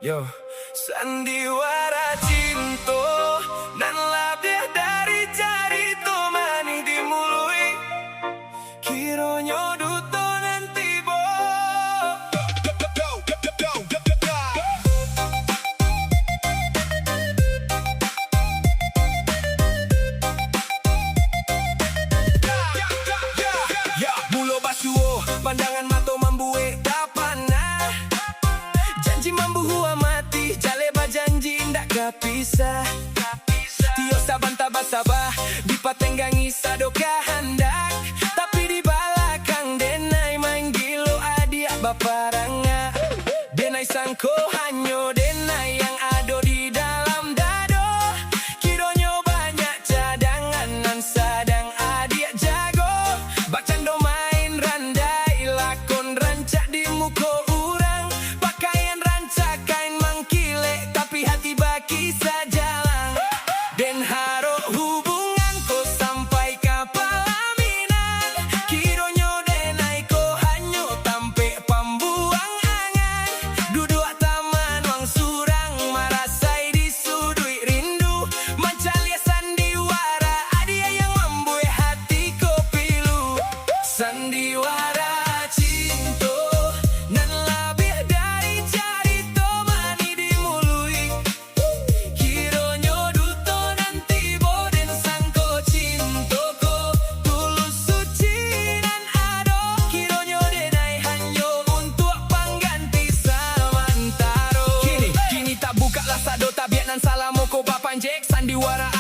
Yo, sandiwara cinta nan labih dari carita mani dimului kironyo duto nanti bo. Ya, mulo basuo pandangan mato mambuwe tapana janji mambuhua mati jale bajanji ndak kapisa tio sabanta basaba dipatenggangi sadoka handak tapi di balakang denai manggilo adia baparanga denai sangko hanyo denai yang ado di dalam dado kironyo banyak cadangan nan sadang adia jago bacando main randai lakon rancak di muko urang pakaian rancak kain mangkile tapi hati baki sajalang den haro hubungan ko sampai kapalaminan kironyo denai ko hanyo tampe pambuang angan duduk taman wang surang marasai disudui rindu mancalia sandiwara adia yang membuat hati ko pilu sandiwara cinta nan labih dari carita mani dimului kironyo duto nanti boden sangko cinta ko tulus suci nan ado kironyo denai hanyo untuk pengganti samantaro kini tak buka lah sado tabiat nan salamoko bapanjek sandiwara